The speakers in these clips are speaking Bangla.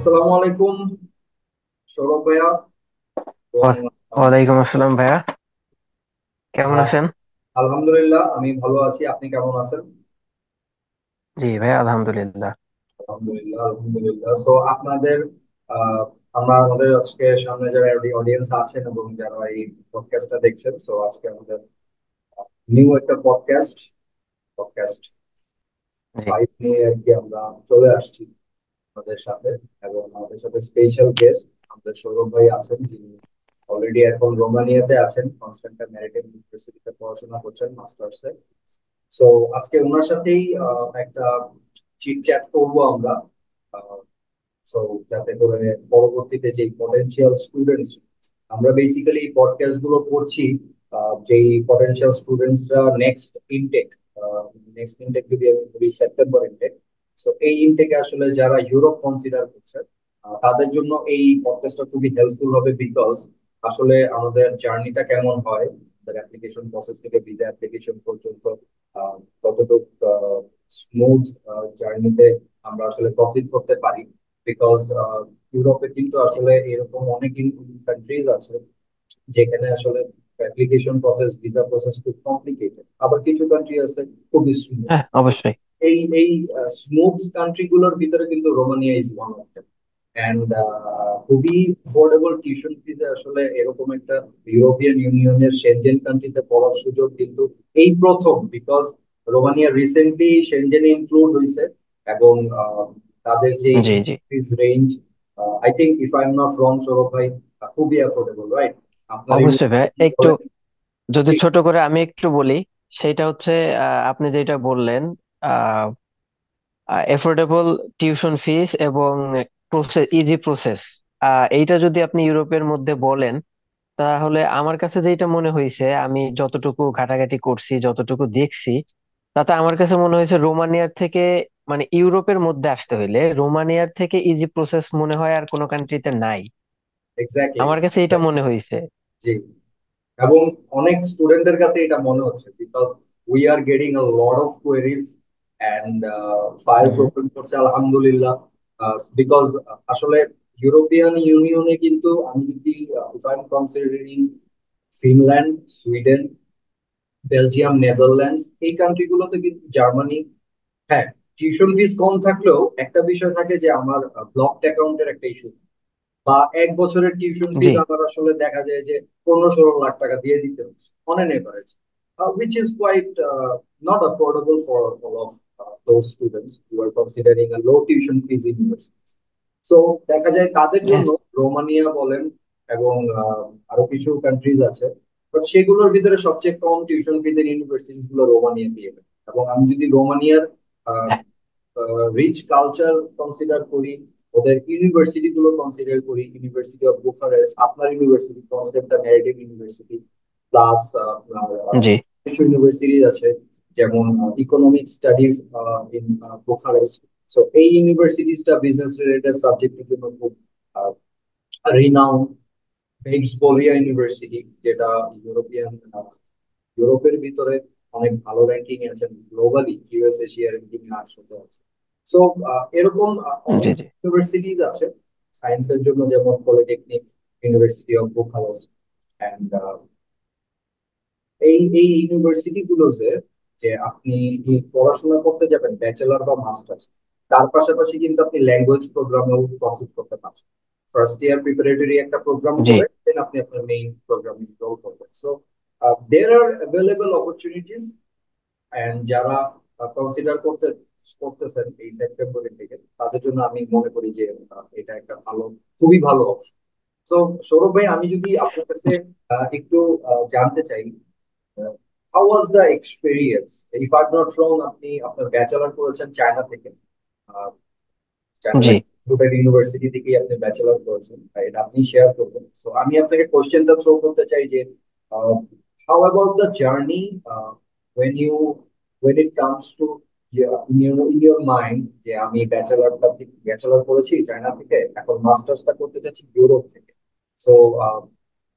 আসসালামু আলাইকুম সৌরভ ভাইয়া। এবং আহ, ওয়ালাইকুম আসসালাম ভাইয়া, কেমন আহ, আছেন? আলহামদুলিল্লাহ আমি ভালো আছি, আপনি কেমন আছেন? জি ভাইয়া, আলহামদুলিল্লাহ। আলহামদুলিল্লাহ আলহামদুলিল্লাহ। সো আপনাদের আহ, আমরা আমাদের আজকে সামনে যারা অডিয়েন্স আছেন এবং যারা এই পডকাস্টটা দেখছেন, সো আজকে আমাদের নিউ একটা পডকাস্ট পডকাস্ট জি ফাইভ নিয়ে আর কি আমরা চলে আসছি আমাদের সাথে। এবং আমাদের সাথে স্পেশাল গেস্ট আমাদের সৌরভ ভাই আছেন, যিনি অলরেডি এখন রোমানিয়াতে আছেন, কনস্টান্টা ম্যারিটাইম ইউনিভার্সিটিতে পড়াশোনা করছেন মাস্টার্সে। সো আজকে ওনার সাথেই একটা চিট চ্যাট করবো আমরা। সো যাতে করে পরবর্তীতে যে পটেনশিয়াল স্টুডেন্টস, আমরা বেসিক্যালি পডকাস্ট গুলো করছি যেই পটেনশিয়াল স্টুডেন্টসরা নেক্সট ইনটেক যদি আমি বলি সেপ্টেম্বর ইনটেক। সো এই ইনটেকে আসলে যারা ইউরোপ কনসিডার করছে, তাদের জন্য এই পডকাস্টটা খুবই হেল্পফুল হবে, বিকজ আসলে আমাদের জার্নিটা কেমন হয়, আমাদের অ্যাপ্লিকেশন প্রসেস থেকে ভিসা অ্যাপ্লিকেশন পর্যন্ত কতটুকু স্মুথ জার্নিতে আমরা আসলে প্রসিড করতে পারি। বিকজ ইউরোপে কিন্তু আসলে এরকম অনেক কান্ট্রিজ আছে যেখানে আসলে অ্যাপ্লিকেশন প্রসেস ভিসা প্রসেস খুব কমপ্লিকেটেড, আবার কিছু কান্ট্রি আছে খুবই স্মুথ। হ্যাঁ, অবশ্যই। এই স্মুথ কান্ট্রি গুলোর ভিতরে কিন্তু Romania is one of them. And খুবই অ্যাফোর্ডেবল টিউশন ফিতে আসলে এরকম একটা ইউরোপিয়ান ইউনিয়নের সেনজেন কান্ট্রিতে পড়ার সুযোগ কিন্তু এই প্রথম, বিকজ রোমানিয়া রিসেন্টলি সেনজেনে ইনক্লুড হয়েছে। এবং তাদের যে জি জি, fees range, I think if I am not wrong Sourav ভাই, খুবই অ্যাফোর্ডেবল, রাইট? আপনার অবশ্যই ভাইয়া, ইউনিভার্সিটি একটু বলেন। যদি জি। ছোট করে আমি একটু বলি, সেটা হচ্ছে আপনি যেটা বললেন, এফোর্ডেবল টিউশন ফিস এবং প্রসেস, ইজি প্রসেস, এইটা যদি আপনি ইউরোপের মধ্যে বলেন, তাহলে আমার কাছে যেটা মনে হয়েছে, আমি যতটুকু ঘাটাঘাটি করছি, যতটুকু দেখছি, তাতে আমার কাছে মনে হয়েছে রোমানিয়ার থেকে, মানে ইউরোপের মধ্যে আসতে হইলে রোমানিয়ার থেকে ইজি প্রসেস মনে হয় আর কোনো কান্ট্রিতে নাই। এক্স্যাক্টলি। আমার কাছে এটা মনে হয়েছে। জি। এবং অনেক স্টুডেন্টদের কাছে এটা মনে হচ্ছে, because we are getting a lot of queries and files hmm. Open করছে আলহামদুলিল্লাহ। বিকজ আসলে ইউরোপিয়ান ইউনিয়নে কিন্তু আমি যদি if I M considering Finland, Sweden, Belgium, Netherlands, এই কান্ট্রি গুলোতে কিন্তু জার্মানি, হ্যাঁ, টিউশন ফিস কম থাকলেও একটা বিষয় থাকে যে আমার ব্লকড অ্যাকাউন্টের একটা ইস্যু, বা এক বছরের টিউশন জি। ফিস আমার আসলে দেখা যায় যে 15-16 লাখ টাকা দিয়ে দিতে হচ্ছে on an average, which is quite not affordable for all of those students who are considering a low tuition fees in universities. So দেখা যায় তাদের হ্যাঁ, জন্য রোমানিয়া বলেন এবং আরো কিছু কান্ট্রিজ আছে, বাট সেগুলোর ভিতরে সবচেয়ে কম টিউশন ফিজ এর ইউনিভার্সিটিজ গুলো রোমানিয়া দিয়ে দেয়। এবং আমি যদি রোমানিয়ার হ্যাঁ, রিচ কালচার কনসিডার করি, ওদের ইউনিভার্সিটি গুলো কনসিডার করি, ইউনিভার্সিটি অফ বুখারেস্ট, আপনার ইউনিভার্সিটি কনসেপ্টটা ম্যারিটাইম ইউনিভার্সিটি, প্লাস আপনার জি কিছু ইউনিভার্সিটি আছে যেমন economic studies in Bucharest. So এই ইউনিভার্সিটিসটা বিজনেস রিলেটেড সাবজেক্টের জন্য খুব রিনাউন্ড। বেইলসবোভিয়া ইউনিভার্সিটি, যেটা ইউরোপিয়ান ইউরোপের ভিতরে অনেক ভালো র্যাঙ্কিং এ আছেন, গ্লোবালি ইউএস এশিয়া র্যাঙ্কিং এ 800 আছে। সো এরকম অনেক জি জি, ইউনিভার্সিটিজ আছে সায়েন্সের জন্য, যেমন polytechnic, university of Bucharest. And এই ইউনিভার্সিটি গুলো যে যে আপনি এই পড়াশোনা করতে যাবেন ব্যাচেলর বা মাস্টার্স, তার পাশাপাশি কিন্তু আপনি ল্যাঙ্গুয়েজ প্রোগ্রামেও প্রসিড করতে পারছেন। ফার্স্ট ইয়ার প্রিপারেটরি একটা প্রোগ্রাম জি। করে দেন আপনি আপনার মেইন প্রোগ্রামে রোল করবেন। So there are available opportunities. And যারা কনসিডার করতেছেন এই সেপ্টেম্বরের থেকে, তাদের জন্য আমি মনে করি যে এটা একটা খুবই ভালো অপশন। তো সৌরভ ভাই, আমি যদি আপনার কাছে একটু জানতে চাই, how was the experience? If I not wrong, আপনি আপনার ব্যাচেলর করেছেন চায়না থেকে, আহ, চায়না জি ইউনিভার্সিটি থেকেই আপনি ব্যাচেলর করেছেন, এটা আপনি শেয়ার করবেন। সো আমি আপনাকে কোশ্চেনটা থ্রো করতে চাই যে how about the journey when you when it comes to in your mind, যে আমি ব্যাচেলর করেছি চায়না থেকে, এখন মাস্টার্সটা করতে চাচ্ছি ইউরোপ থেকে। সো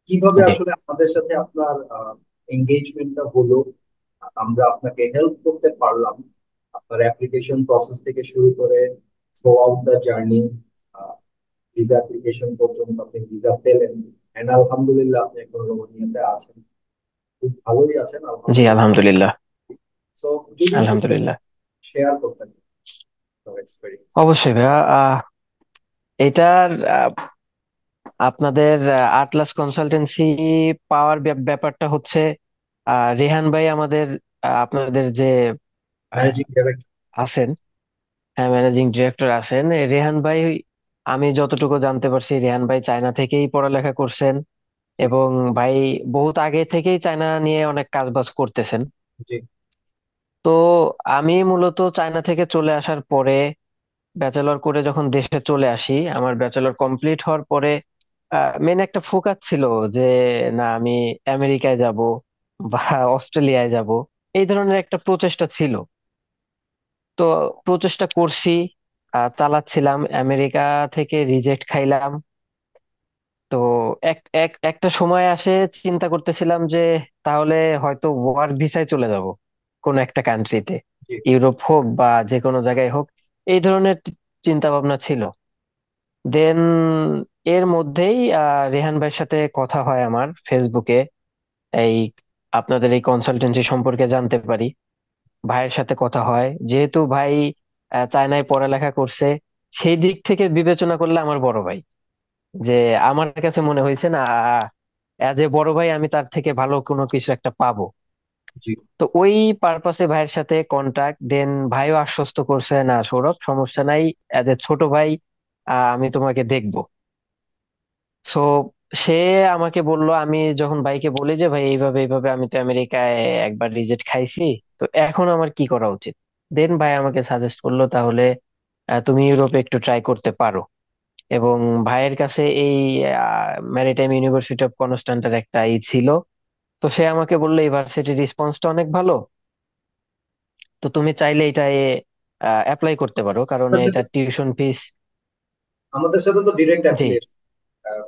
কিভাবে জি। আসলে আমাদের সাথে আপনার এঙ্গেজমেন্টটা হলো, আমরা আপনাকে হেল্প করতে পারলাম আপনার অ্যাপ্লিকেশন প্রসেস থেকে শুরু করে through out the journey, visa application পর্যন্ত আপনি ভিসা পেলেন, এন্ড আলহামদুলিল্লাহ আপনি এখন রোমানিয়াতে আছেন, খুব ভালোই আছেন জি আলহামদুলিল্লাহ। আলহামদুলিল্লাহ। সো যদি একটু আলহামদুলিল্লাহ। শেয়ার করতেন এক্সপিরিয়েন্স। অবশ্যই ভাইয়া, এটার আপনাদের আটলাস কনসালটেন্সি পাওয়ার ব্যাপারটা হচ্ছে, রেহান ভাই আমাদের আপনাদের যে আহ, ম্যানেজিং ডাইরেক্টর। আছেন, হ্যাঁ ম্যানেজিং ডিরেক্টর আছেন, রেহান ভাই, আমি যতটুকু জানতে পারছি রেহান ভাই চায়না থেকেই পড়ালেখা করছেন জি এবং ভাই বহুত আগে থেকেই চায়না নিয়ে অনেক কাজ বাজ করতেছেন। জি তো আমি মূলত চায়না থেকে চলে আসার পরে, ব্যাচেলর করে যখন দেশে চলে আসি, আমার ব্যাচেলর কমপ্লিট হওয়ার পরে মেন একটা ফোকাস ছিল যে না আমি আমেরিকায় যাব বা অস্ট্রেলিয়ায় যাব, এই ধরনের একটা প্রচেষ্টা ছিল। তো প্রচেষ্টা করছি, চালাচ্ছিলাম, আমেরিকা থেকে রিজেক্ট খাইলাম। তো একটা সময় আসে, চিন্তা করতেছিলাম যে তাহলে হয়তো ওয়ার্ক ভিসায় চলে যাব কোন একটা কান্ট্রিতে, জি ইউরোপ হোক বা যে কোনো জায়গায় হোক, এই ধরনের চিন্তা ভাবনা ছিল। দেন এর মধ্যেই রেহান ভাইয়ের সাথে কথা হয় আমার ফেসবুকে, এই আপনাদের এই কনসালটেন্সি সম্পর্কে জানতে পারি। ভাইয়ের সাথে কথা হয়, যেহেতু ভাই চায়নায় পড়ালেখা করছে, সেই দিক থেকে বিবেচনা করলে আমার বড় ভাই, যে আমার কাছে মনে হয়েছে না অ্যাজ এ বড় ভাই আমি তার থেকে ভালো কোনো কিছু একটা পাবো। জি তো ওই পারপাসে ভাইয়ের সাথে কন্টাক্ট, দেন ভাইও আশ্বস্ত করছে না সৌরভ সমস্যা নাই, অ্যাজ এ ছোট ভাই আমি তোমাকে দেখবো। সো সে আমাকে বলল, আমি যখন ভাইকে বলি যে ভাই এইভাবে এইভাবে আমি তো আমেরিকায় একবার রিজেক্ট খাইছি, তো এখন আমার কি করা উচিত, দেন ভাই আমাকে সাজেস্ট করলো তাহলে তুমি ইউরোপে একটু ট্রাই করতে পারো। এবং ভাইয়ের কাছে এই ম্যারিটাইম ইউনিভার্সিটি অফ কনস্ট্যান্টের একটা ছিল। তো সে আমাকে বললো ইউনিভার্সিটির রেসপন্সটা অনেক ভালো, তো তুমি চাইলে এটা অ্যাপ্লাই করতে পারো, কারণ আপনার এটা সাথে, টিউশন ফিস। আমাদের সাথে তো ডিরেক্ট জি অ্যাফিলিয়েশন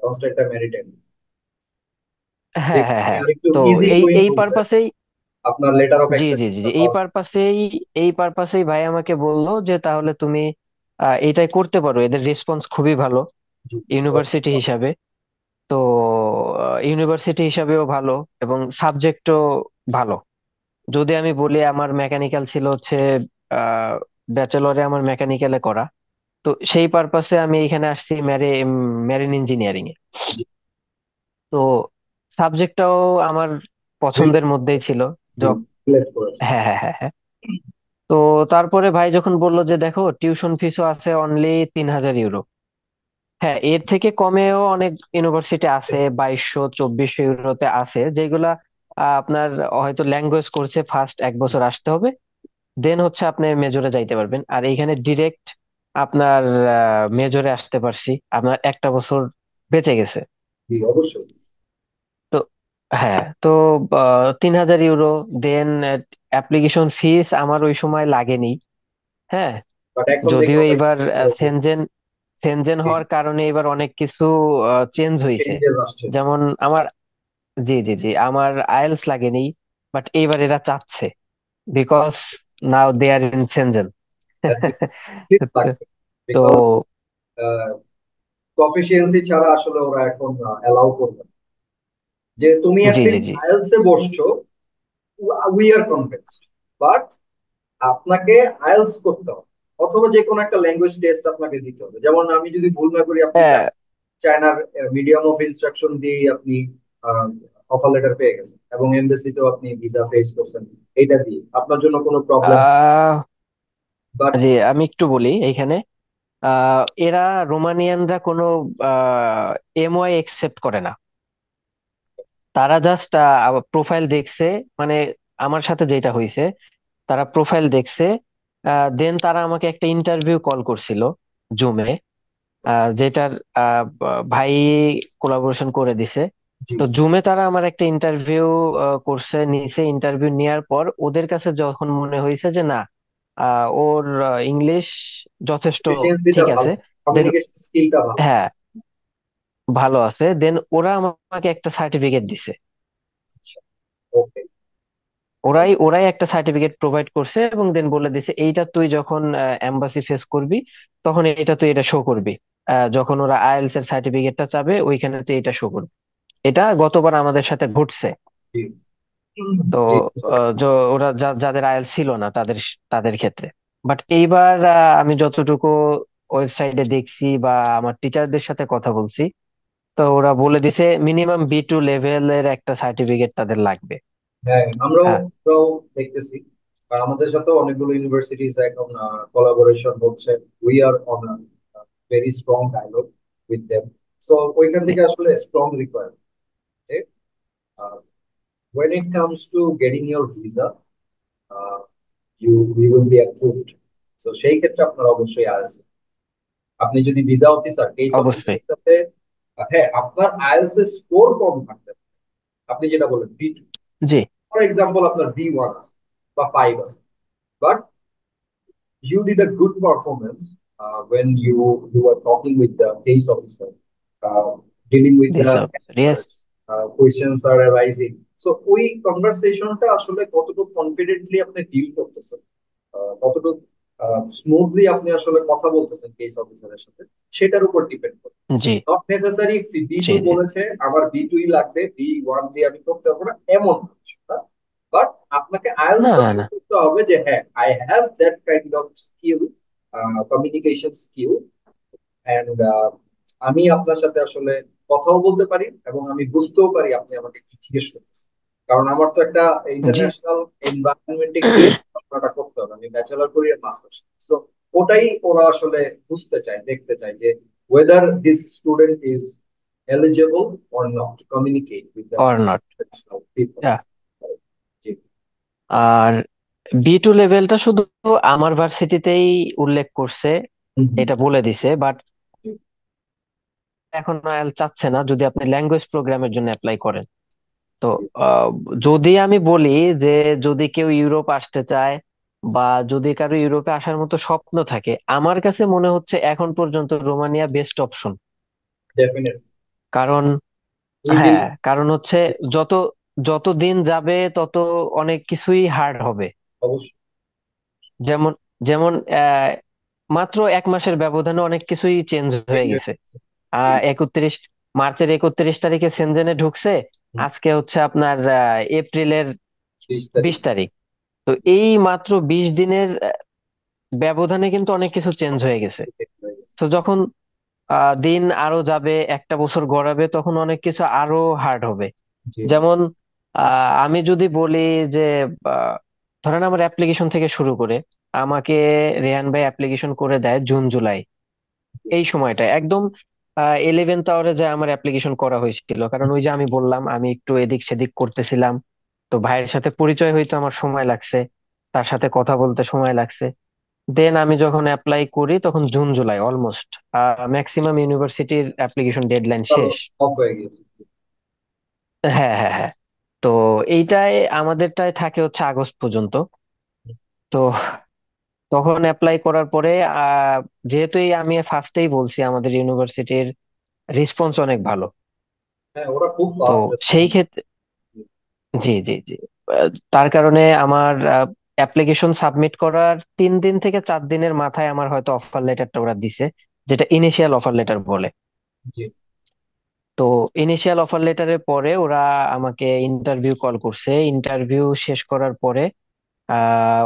কনস্ট্রাক্টর মেরিটাইম, যে হ্যাঁ হ্যাঁ হ্যাঁ। আরেকটু তো ইজি এই গোয়িং এই প্রসেস, পারপাসেই, আপনার letter of G G G G, acceptance এই পাওয়া। পারপাসেই, এই পারপাসেই ভাই আমাকে বললো যে তাহলে তুমি এইটাই করতে পারো, এদের রেসপন্স খুবই ভালো জি ইউনিভার্সিটি হিসাবে। তো ইউনিভার্সিটি হিসাবেও ভালো এবং সাবজেক্টও ভালো। যদি আমি বলি আমার মেকানিক্যাল ছিল হচ্ছে ব্যাচেলরে আমার মেকানিক্যালে করা, তো সেই পারপাসে আমি এখানে আসছি মেরিন ইঞ্জিনিয়ারিং এ। জি তো সাবজেক্টটাও আমার পছন্দের মধ্যেই ছিল। রিলেট করেছে। হ্যাঁ হ্যাঁ হ্যাঁ হ্যাঁ। তো তারপরে ভাই যখন বললো যে দেখো টিউশন ফিসও আছে অনলি 3,000 ইউরো, হ্যাঁ এর থেকে কমেও অনেক ইউনিভার্সিটি আছে, 2,200 2400 ইউরোতে আছে, যেগুলা আপনার হয়তো ল্যাঙ্গুয়েজ কোর্সে ফার্স্ট 1 বছর আসতে হবে, দেন হচ্ছে আপনি মেজরে যাইতে পারবেন। আর এইখানে ডিরেক্ট আপনার মেজরে আসতে পারছি, আপনার একটা বছর বেঁচে গেছে। জি অবশ্যই। তো হ্যাঁ, তো 3,000 ইউরো, দেন অ্যাপ্লিকেশন ফিস আমার ওই সময় লাগেনি। হ্যাঁ, বাট এখন দেখে যদিও অনেক এবার explore হয়েছে। সেনজেন সেনজেন হওয়ার কারণে এবার অনেক কিছু চেঞ্জ হয়েছে। চেঞ্জেস আসছে। যেমন আমার, জি জি জি, আমার আইএলস লাগেনি, বাট এইবার এরা চাচ্ছে, because now they are in Schengen. লাগবে, তো বিকজ প্রফিসিয়েন্সি ছাড়া আসলে ওরা এখন অ্যালাউ করবে না। যে তুমি জি জি অ্যাটলিস্ট জি, আইএলস এ বসছো, উই আর কনভিন্সড, বাট আপনাকে আইএলস করতে হবে, অথবা যে কোনো একটা ল্যাঙ্গুয়েজ টেস্ট আপনাকে দিতে হবে। যেমন আমি যদি ভুল না করি, আপনি হ্যাঁ, চায়নার মিডিয়াম অফ ইনস্ট্রাকশন দিয়েই আপনি অফার লেটার পেয়ে গেছেন, এবং এমবাসিতেও আপনি ভিসা ফেস করছেন এটা দিয়ে, আপনার জন্য কোনো প্রবলেম। আহ, বাট জি আমি একটু বলি এইখানে, এরা রোমানিয়ানরা কোনো এমওয়াই একসেপ্ট করে না, তারা জাস্ট প্রোফাইল দেখছে, মানে আমার সাথে যেটা হয়েছে, তারা প্রোফাইল দেখছে, দেন তারা আমাকে একটা ইন্টারভিউ কল করছিল জুমে, যেটার ভাই কোলাবোরেশন করে দিছে। জি তো জুমে তারা আমার একটা ইন্টারভিউ করছে, নিছে, ইন্টারভিউ নেওয়ার পর ওদের কাছে যখন মনে হয়েছে যে না ওর ইংলিশ যথেষ্ট এফিসিয়েন্সিটা ঠিক ভালো, আছে, দেন কমিউনিকেশন স্কিলটা ভালো। হ্যাঁ ভালো আছে, দেন ওরা আমাকে একটা সার্টিফিকেট দিছে। আচ্ছা, ওকে। ওরাই একটা সার্টিফিকেট প্রোভাইড করছে এবং দেন বলে দিছে এইটা তুই যখন এম্বাসি ফেস করবি তখন এটা তুই এটা শো করবি যখন ওরা আইএলটিএস এর সার্টিফিকেটটা চাবে ওইখানে তো এটা শো করবে। এটা গতবার আমাদের সাথে ঘটছে। জি। তো জি, বুঝতে পারছি। ওরা যাদের আইএলটিএস ছিল না তাদের ক্ষেত্রে। বাট এইবার আমি যতটুকু ওয়েবসাইটে দেখছি বা আমার টিচারদের সাথে কথা বলছি, তো ওরা বলে দিছে মিনিমাম বি2 লেভেলের একটা সার্টিফিকেট তাদের লাগবে। হ্যাঁ, আমরাও হ্যাঁ, আমরাও দেখতেছি। আর আমাদের সাথে অনেকগুলো ইউনিভার্সিটিজ এখন কোলাবোরেশন হচ্ছে। We are on very strong dialogue with them. So ওইখান থেকে আসলে strong requirement. When it comes to getting your visa, you will be approved. So সেই ক্ষেত্রে আপনার অবশ্যই আছে। আপনি যদি ভিসা অফিসার, কেস অবশ্যই। অফিসারের সাথে, হ্যাঁ, আপনার আইএলটিএস এর স্কোর কম থাকতে হবে। আপনি যেটা বলেন বি2, জি। ফর এক্সাম্পল আপনার বি1 আছে বা 5 আছে, but you did a good performance when you were talking with the case officer, uh, dealing with this the officer, yes. answers, questions are arising. So ওই কনভারসেশনটা আসলে কতটুকু কনফিডেন্টলি আপনি ডিল করতেছেন, কতটুকু স্মুথলি আপনি আসলে কথা বলতেছেন কেস অফিসারের সাথে, সেটার উপর ডিপেন্ড করে। জি নট নেসেসারি বি জি টু জি। বলেছে আমার বি2ই লাগবে, বি1 দিয়ে আমি করতে পারবো না, এমন কিছু না। বাট আপনাকে না আইএলটিএসটা না শো না। করতে হবে যে হ্যাঁ, I have that kind of skill, communication skill, and আমি আপনার সাথে আসলে কথাও বলতে পারি এবং আমি বুঝতেও পারি আপনি আমাকে কি জিজ্ঞেস করতেছেন। কারণ আমার তো একটা জি। ইন্টারন্যাশনাল এনভায়রনমেন্টে গিয়ে পড়াশোনাটা করতে হবে। আমি ব্যাচেলর করি আর মাস্টার্স। সো ওটাই ওরা আসলে বুঝতে চায়, দেখতে চায় যে whether this student is eligible or not to communicate with the or not. international people. G. R B2 লেভেলটা শুধু আমার ভার্সিটিতেই উল্লেখ করছে, হুম, হুম। এটা বলে দিছে। বাট জি, এখন আইএল চাচ্ছে না যদি আপনি ল্যাঙ্গুয়েজ প্রোগ্রামের জন্য অ্যাপ্লাই করেন। তো জি। আহ, যদি আমি বলি যে যদি কেউ ইউরোপ আসতে চায় বা যদি কারো ইউরোপে আসার মতো স্বপ্ন থাকে, আমার কাছে মনে হচ্ছে এখন পর্যন্ত রোমানিয়া বেস্ট অপশন। ডেফিনেটলি। কারণ ইজিলি। হ্যাঁ, কারণ হচ্ছে যত যত দিন যাবে তত অনেক কিছুই হার্ড হবে। অবশ্যই। যেমন যেমন মাত্র 1 মাসের ব্যবধানে অনেক কিছুই চেঞ্জ হয়ে গেছে। জি। 31 মার্চের 31 তারিখে সেনজেনে ঢুকছে, হুম, আজকে হচ্ছে আপনার এপ্রিলের 30 তারিখ। 20 তারিখ। তো এই মাত্র 20 দিনের ব্যবধানে কিন্তু অনেক কিছু চেঞ্জ হয়ে গেছে। তো যখন দিন আরো যাবে, একটা বছর গড়াবে, তখন অনেক কিছু আরো হার্ড হবে। জি, যেমন আমি যদি বলি যে আহ, ধরেন আমার অ্যাপ্লিকেশন থেকে শুরু করে আমাকে রেহান ভাই অ্যাপ্লিকেশন করে দেয় জুন জুলাই, জি। এই সময়টা একদম 11th আওয়ারে যায় আমার অ্যাপ্লিকেশন করা হয়েছিল। কারণ ওই যে আমি বললাম আমি একটু এদিক সেদিক করতেছিলাম, তো ভাইয়ের সাথে পরিচয় হইতে আমার সময় লাগছে, তার সাথে কথা বলতে সময় লাগছে। দেন আমি যখন অ্যাপ্লাই করি তখন জুন জুলাই অলমোস্ট ম্যাক্সিমাম ইউনিভার্সিটির অ্যাপ্লিকেশন ডেডলাইন তাহলে শেষ। অফ হয়ে গিয়েছে। হ্যাঁ হ্যাঁ হ্যাঁ। তো এইটাই আমাদেরটাই থাকে হচ্ছে আগস্ট পর্যন্ত। তো তখন অ্যাপ্লাই করার পরে আহ যেহেতু আমি ফার্স্টেই বলছি আমাদের ইউনিভার্সিটির রেসপন্স অনেক ভালো। হ্যাঁ, ওরা খুব তো ফাস্ট সেই রেসপন্স। ক্ষেত্রে জি জি জি, তার কারণে আমার অ্যাপ্লিকেশন সাবমিট করার 3 দিন থেকে 4 দিনের মাথায় আমার হয়তো অফার লেটারটা ওরা দিছে, যেটা ইনিশিয়াল অফার লেটার বলে। জি। তো ইনিশিয়াল অফার লেটারের পরে ওরা আমাকে ইন্টারভিউ কল করছে। ইন্টারভিউ শেষ করার পরে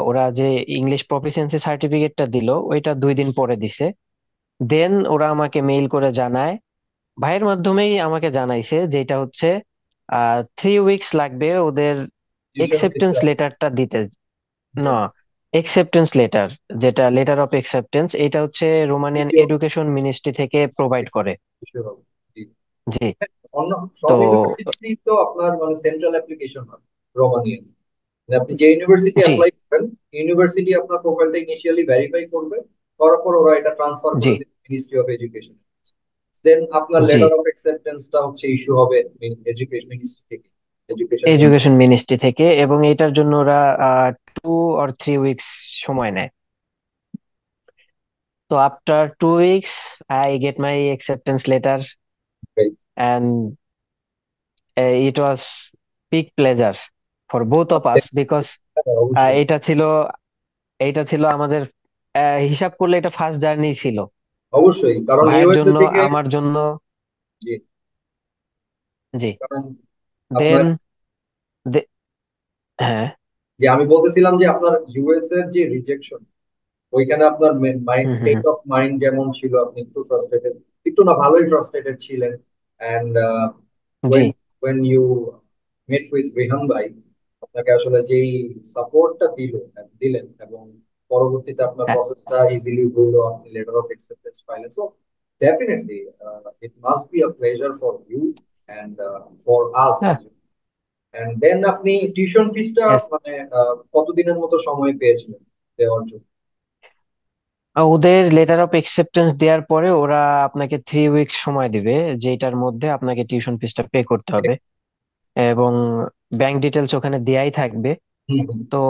ওরা যে ইংলিশ প্রফিসিয়েন্সি সার্টিফিকেটটা দিল ওইটা 2 দিন পরে দিছে। দেন ওরা আমাকে মেইল করে জানায়, ভাইয়ের মাধ্যমেই আমাকে জানাইছে, যেটা হচ্ছে 3 উইকস লাগবে ওদের টিউশন একসেপ্টেন্স ফিসটা। লেটারটা দিতে। না, একসেপ্টেন্স লেটার, যেটা লেটার অফ একসেপ্টেন্স, এটা হচ্ছে রোমানিয়ান ইস্যু এডুকেশন মিনিস্ট্রি থেকে প্রোভাইড করে। ইস্যু হবে। জি। জি। অন্য তো সব ইউনিভার্সিটি তো আপনার মানে সেন্ট্রাল অ্যাপ্লিকেশন হয় রোমানিয়ান। মানে আপনি যে ইউনিভার্সিটি জি অ্যাপ্লাই করেন, ইউনিভার্সিটি আপনার প্রোফাইলটা ইনিশিয়ালি ভেরিফাই করবে, করার পর ওরা এটা ট্রান্সফার জি করে দেবে মিনিস্ট্রি অফ এডুকেশন। দেন আপনার জি। লেটার অফ অ্যাকসেপ্টেন্সটা হচ্ছে ইস্যু হবে এডুকেশন মিনিস্ট্রি থেকে, এডুকেশন মিনিস্ট্রি। এডুকেশন মিনিস্ট্রি থেকে, এবং এটার জন্য ওরা 2 or 3 উইকস সময় নেয়। তো after 2 weeks I get my acceptance letter, and it was big pleasure for both of us because অবশ্যই। এটা ছিল আমাদের হিসাব করলে এটা ফার্স্ট জার্নি ছিল। অবশ্যই, কারণ ভাইয়ের ইউএসএ জন্য, থেকে আমার জন্য। জি, জি। কারণ দেন, আপনার হ্যাঁ। যে আমি বলতেছিলাম যে আপনার ইউএস এর যে রিজেকশন, ওইখানে আপনার mind, hmm hmm state hmm. Of mind যেমন ছিল, আপনি একটু ফ্রাস্ট্রেটেড, একটু না ভালোই ফ্রাস্ট্রেটেড ছিলেন। এন্ড জি। when when you met with Rehan ভাই, আপনাকে আসলে যেই সাপোর্টটা দিলেন, এবং পরবর্তীতে আপনার হ্যাঁ প্রসেসটা ইজিলি হলো, আপনি লেটার অফ অ্যাকসেপ্টেন্স পাইলেন। So definitely it must be a pleasure for you and for us হ্যাঁ। As well. এন্ড দেন আপনি টিউশন ফিসটা Yes. মানে কতদিনের মতো সময় পেয়েছিলেন দেওয়ার জন্য? ওদের লেটার অফ একসেপ্টেন্স দেওয়ার পরে ওরা আপনাকে 3 উইকস সময় দিবে, যেটার মধ্যে আপনাকে টিউশন ফিসটা পে করতে হবে, এবং ব্যাংক ডিটেলস ওখানে দেয়াই থাকবে। হুম, হুম। তো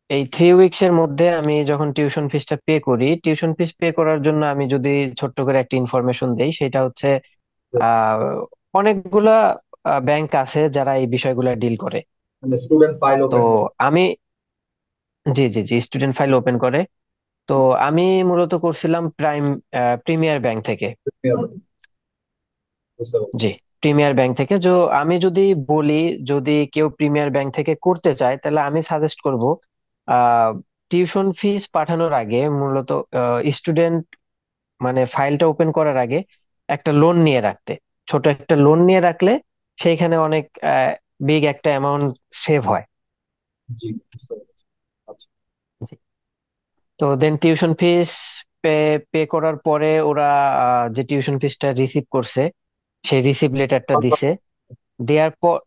এই 3 উইকস এর মধ্যে আমি যখন টিউশন ফিসটা পে করি, টিউশন ফিস পে করার জন্য আমি যদি ছোট্ট করে একটা ইনফরমেশন দেই, সেটা হচ্ছে আহ অনেকগুলা ব্যাংক আছে যারা এই বিষয়গুলো ডিল করে। মানে স্টুডেন্ট ফাইল তো ওপেন করে? আমি, জি জি জি, স্টুডেন্ট ফাইল ওপেন করে। তো আমি মূলত করছিলাম প্রিমিয়ার ব্যাংক থেকে। বুঝতে জি, পারছি। প্রিমিয়ার ব্যাংক থেকে। আমি যদি বলি, যদি কেউ প্রিমিয়ার ব্যাংক থেকে করতে চায়, তাহলে আমি সাজেস্ট করব টিউশন ফিস পাঠানোর আগে মূলত স্টুডেন্ট মানে ফাইলটা ওপেন করার আগে একটা লোন নিয়ে রাখতে। ছোট একটা লোন নিয়ে রাখলে সেইখানে অনেক বিগ একটা অ্যামাউন্ট সেভ হয়। জি, বুঝতে পারছি। আচ্ছা। জি। তো দেন টিউশন ফিস পে পে করার পরে ওরা যে টিউশন ফিসটা রিসিভ করছে সেই রিসিভ লেটারটা দিছে। দেওয়ার পর,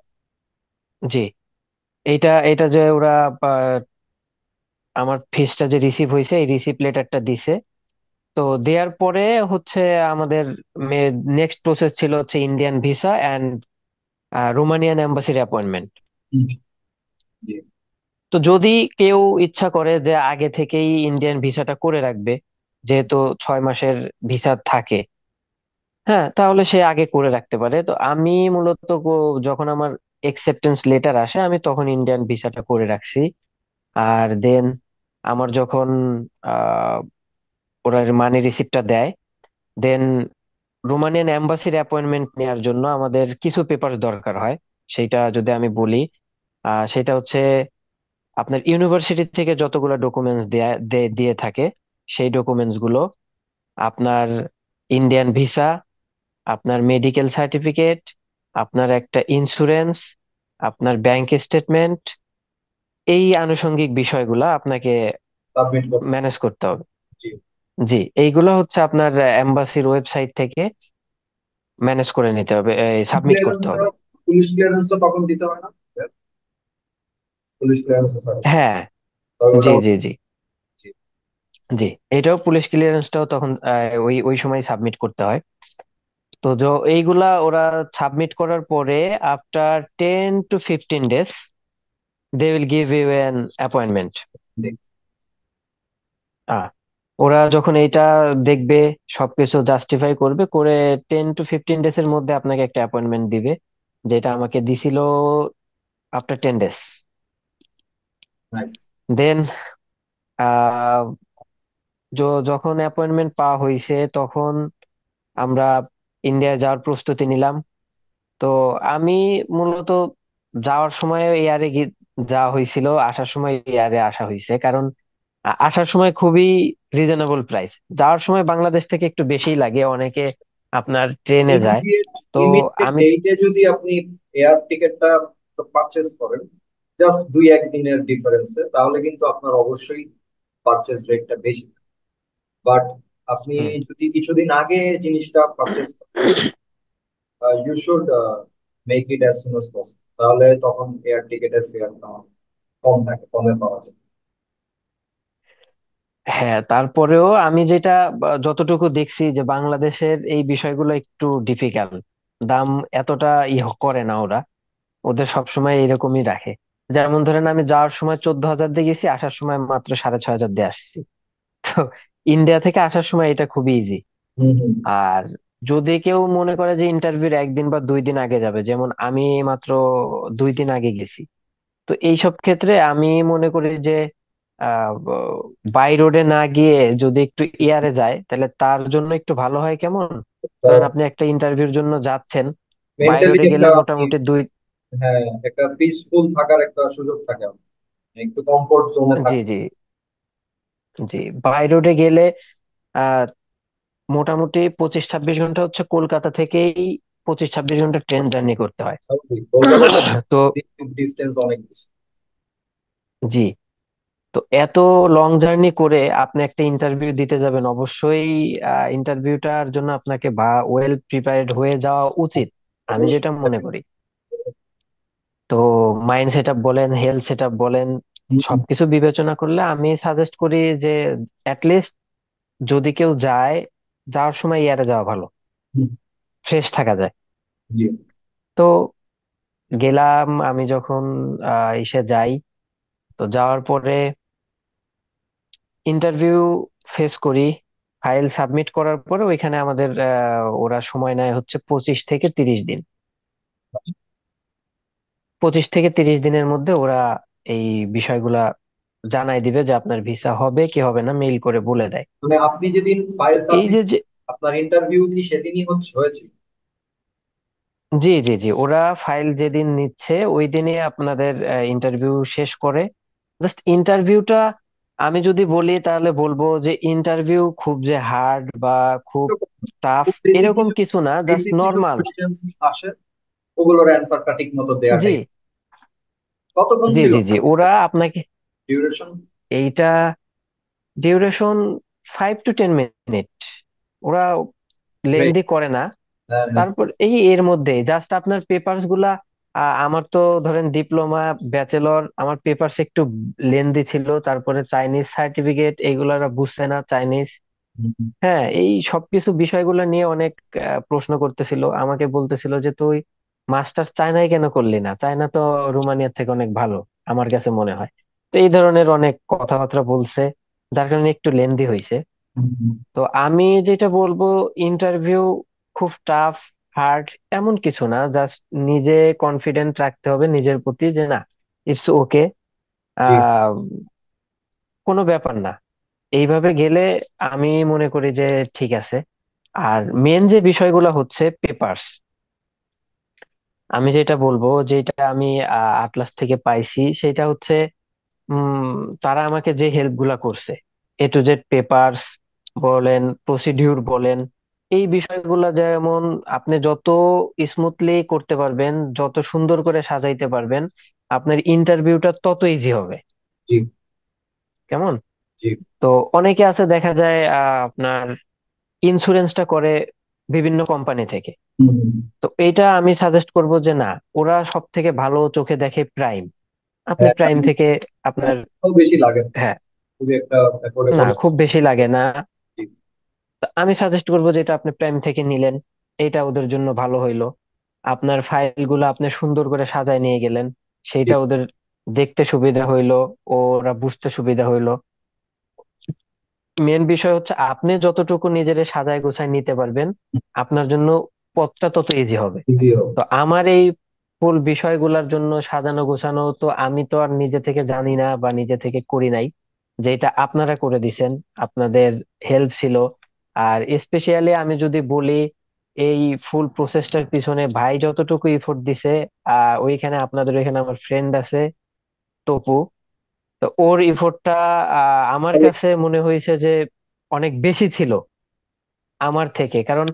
জি, এইটা এটা যে ওরা আমার ফিসটা যে রিসিভ হয়েছে এই রিসিভ লেটারটা দিছে। তো দেওয়ার পরে হচ্ছে আমাদের নেক্সট প্রসেস ছিল হচ্ছে ইন্ডিয়ান ভিসা অ্যান্ড রোমানিয়ান এম্বাসির অ্যাপয়েন্টমেন্ট। হুম, জি। তো যদি কেউ ইচ্ছা করে যে আগে থেকেই ইন্ডিয়ান ভিসাটা করে রাখবে, যেহেতু 6 মাসের ভিসা থাকে, হ্যাঁ, তাহলে সে আগে করে রাখতে পারে। তো আমি মূলত যখন আমার একসেপ্টেন্স লেটার আসে আমি তখন ইন্ডিয়ান ভিসাটা করে রাখছি। আর দেন আমার যখন আহ ওরা মানি রিসিপ্টটা দেয়, দেন রোমানিয়ান এম্বাসির অ্যাপয়েন্টমেন্ট নেওয়ার জন্য আমাদের কিছু পেপার দরকার হয়। সেটা যদি আমি বলি, সেটা হচ্ছে আপনার ইউনিভার্সিটি থেকে যতগুলো ডকুমেন্টস দিয়ে থাকে সেই ডকুমেন্টস গুলো, আপনার ইন্ডিয়ান ভিসা, আপনার মেডিকেল সার্টিফিকেট, আপনার একটা ইন্স্যুরেন্স, আপনার ব্যাংক স্টেটমেন্ট, এই আনুষঙ্গিক বিষয়গুলো আপনাকে সাবমিট করতে হবে। ম্যানেজ করতে হবে। জি। জি, এইগুলো হচ্ছে আপনার এম্বাসির ওয়েবসাইট থেকে ম্যানেজ করে নিতে হবে, সাবমিট করতে ক্লিয়ারেন্সটা, হবে। পুলিশ ক্লিয়ারেন্সটা তখন দিতে হয় না? পুলিশ ক্লিয়ারেন্স আছে, হ্যাঁ। তবে জি ওটা। জি জি জি। জি, এটাও পুলিশ ক্লিয়ারেন্সটাও তখন ওই ওই সময় সাবমিট করতে হয়। তো এইগুলা ওরা সাবমিট করার পরে after 10 to 15 days they will give you an appointment. জি। ওরা যখন এইটা দেখবে, সবকিছু জাস্টিফাই করবে, করে 10 to 15 ডেজ এর মধ্যে আপনাকে একটা অ্যাপয়েন্টমেন্ট দিবে, যেটা আমাকে দিছিল আফটার 10 ডেজ। নাইস। দেন যখন অ্যাপয়েন্টমেন্ট পাওয়া হয়েছে তখন আমরা ইন্ডিয়া যাওয়ার প্রস্তুতি নিলাম। তো আমি মূলত যাওয়ার সময় এয়ারে যাওয়া হয়েছিল, আসার সময় এয়ারে আসা হয়েছে, কারণ আসার সময় খুবই রিজনেবল প্রাইস। যাওয়ার সময় বাংলাদেশ থেকে একটু বেশিই লাগে, অনেকে আপনার ট্রেনে যায়। ইমিডিয়েট তো ইমিডিয়েট আমি, ডেটে যদি আপনি এয়ার টিকেটটা পারচেজ করেন, জাস্ট 2-1 দিনের ডিফারেন্সে, তাহলে কিন্তু আপনার অবশ্যই পারচেজ রেটটা বেশি। বাট আপনি হুম, যদি কিছুদিন আগে জিনিসটা পারচেজ করেন, you should make it as soon as possible, তাহলে তখন এয়ার টিকেটের ফেয়ারটা কম থাকে, কমে পাওয়া যায়। হ্যাঁ, তারপরেও আমি যেটা যতটুকু দেখছি যে বাংলাদেশের এই বিষয়গুলো একটু ডিফিকাল্ট। দাম এতটা করে না ওরা, ওদের সবসময় এরকমই রাখে। যেমন ধরেন আমি যাওয়ার সময় 14,000 দিয়ে গেছি, আসার সময় মাত্র 6,500 দিয়ে আসছি। তো ইন্ডিয়া থেকে আসার সময় এটা খুবই ইজি। হুম, হুম। আর যদি কেউ মনে করে যে ইন্টারভিউর 1 দিন বা 2 দিন আগে যাবে, যেমন আমি মাত্র 2 দিন আগে গেছি, তো এইসব ক্ষেত্রে আমি মনে করি যে বাই রোডে না গিয়ে যদি একটু এয়ারে যায় তাহলে তার জন্য একটু ভালো হয় কেমন? ধরেন আপনি একটা ইন্টারভিউর জন্য যাচ্ছেন, বাই মেন্টালি রোডে একটা গেলে আপনি, মোটামুটি দুই। হ্যাঁ, একটা পিসফুল থাকার একটা সুযোগ থাকে আপনার। একটু কমফোর্ট জোনে জি থাকে। জি জি, বাই রোডে গেলে আহ মোটামুটি 25-26 ঘন্টা হচ্ছে কলকাতা থেকেই 25-26 ঘন্টা ট্রেন জার্নি করতে হয়। কলকাতা তো ডিস্টেন্স অনেক বেশি। জি, তো এত লং জার্নি করে আপনি একটা ইন্টারভিউ দিতে যাবেন, অবশ্যই ইন্টারভিউটার জন্য আপনাকে বা ওয়েল প্রিপারেড হয়ে যাওয়া উচিত, আমি যেটা অবশ্যই। মনে করি। তো মাইন্ড সেট আপ বলেন, হেলথ সেট আপ বলেন, হুম, সবকিছু বিবেচনা করলে আমি সাজেস্ট করি যে অ্যাটলিস্ট যদি কেউ যায়, যাওয়ার সময় এয়ারে যাওয়া ভালো, হুম, ফ্রেশ থাকা যায়। জি। তো গেলাম আমি যখন এসে যাই, তো যাওয়ার পরে ইন্টারভিউ ফেস করি, ফাইল সাবমিট করার পরে ওইখানে আমাদের ওরা সময় নেয় হচ্ছে 25 থেকে 30 দিন। 25 থেকে 30 দিনের মধ্যে ওরা এই বিষয়গুলা জানাই দিবে যে আপনার ভিসা হবে কি হবে না, মেইল করে বলে দেয়। মানে আপনি যেদিন তো ফাইল এই সাবমিট, যে আপনার ইন্টারভিউ কি সেদিনই হয়েছিল? জি জি জি, ওরা ফাইল যেদিন নিচ্ছে ওই দিনই আপনাদের ইন্টারভিউ শেষ করে। জাস্ট ইন্টারভিউটা আমি যদি বলি তাহলে বলবো যে ইন্টারভিউ খুব যে হার্ড বা খুব টাফ খুব বেসিক এরকম কিছু, কিছু না, জাস্ট বেসিক কিছু নর্মাল। কোশ্চেন্স আসে, ওগুলোর অ্যান্সারটা ঠিক মতো জি দেওয়াটাই। কতক্ষণ জি ছিল জি জি, ওরা আপনাকে ডিউরেশন? এইটা ডিউরেশন 5 to 10 মিনিট, ওরা লেন্দি করে না। হ্যাঁ, হ্যাঁ। তারপর এই এর মধ্যে জাস্ট আপনার পেপারস গুলা, আমার তো ধরেন ডিপ্লোমা ব্যাচেলর, আমার পেপারস একটু লেন্দি ছিল, তারপরে চাইনিজ সার্টিফিকেট এইগুলা ওরা বুঝছে না, চাইনিজ। হুম, হুম, হ্যাঁ, এই সবকিছু বিষয়গুলো নিয়ে অনেক প্রশ্ন করতেছিল, আমাকে বলতেছিল যে তুই মাস্টার্স চায়নায় কেন করলি না, চায়না তো রোমানিয়ার থেকে অনেক ভালো, আমার কাছে মনে হয়। তো এই ধরনের অনেক কথাবার্তা বলছে, যার কারণে একটু লেন্দি হয়েছে। হুম, হুম। তো আমি যেটা বলবো, ইন্টারভিউ খুব টাফ হার্ড এমন কিছু না, জাস্ট নিজে কনফিডেন্ট রাখতে হবে নিজের প্রতি যে না, ইটস ওকে, জি। আহ কোনো ব্যাপার না, এইভাবে গেলে আমি মনে করি যে ঠিক আছে। আর মেন যে বিষয়গুলো হচ্ছে পেপারস, আমি যেটা বলবো, যেটা আমি আটলাস থেকে পাইছি সেটা হচ্ছে উম তারা আমাকে যে হেল্প গুলা করছে, A to Z পেপারস বলেন, প্রসিডিউর বলেন, এই বিষয়গুলা যেমন আপনি যত স্মুথলি করতে পারবেন, যত সুন্দর করে সাজাইতে পারবেন, আপনার ইন্টারভিউটা তত ইজি হবে। জি। কেমন? জি। তো অনেকে আছে দেখা যায় আপনার ইন্স্যুরেন্সটা করে বিভিন্ন কোম্পানি থেকে। হুম, হুম। তো এইটা আমি সাজেস্ট করব যে না, ওরা সব থেকে ভালো চোখে দেখে প্রাইম, আপনি হ্যাঁ, প্রাইম থেকে হ্যাঁ, আপনার, তাও বেশি লাগে না। হ্যাঁ, খুবই একটা না অ্যাফোর্ডেবল। খুব বেশি লাগে না। তো আমি সাজেস্ট করবো যেটা আপনি প্রাইম থেকে নিলেন, এটা ওদের জন্য ভালো হইলো। আপনার ফাইলগুলো আপনি সুন্দর করে সাজায় নিয়ে গেলেন, সেইটা ওদের দেখতে সুবিধা হইলো, ওরা বুঝতে সুবিধা হইলো। মেন বিষয় হচ্ছে আপনি যতটুকু নিজেরে সাজায় গোছায় নিতে পারবেন, আপনার জন্য পথটা তত ইজি হবে। তো আমার এই ফুল বিষয়গুলোর জন্য সাজানো গোছানো তো আমি তো আর নিজে থেকে জানি না বা নিজে থেকে করি নাই, যেটা আপনারা করে দিছেন, আপনাদের হেল্প ছিল। আর স্পেশালি আমি যদি বলি, এই ফুল প্রসেসটার পিছনে ভাই যতটুকু এফোর্ট দিছে, ওইখানে আপনাদের ওইখানে আমার ফ্রেন্ড আছে তপু, তো ওর এফোর্টটা আমার কাছে মনে হয়েছে যে অনেক বেশি ছিল আমার থেকে। কারণ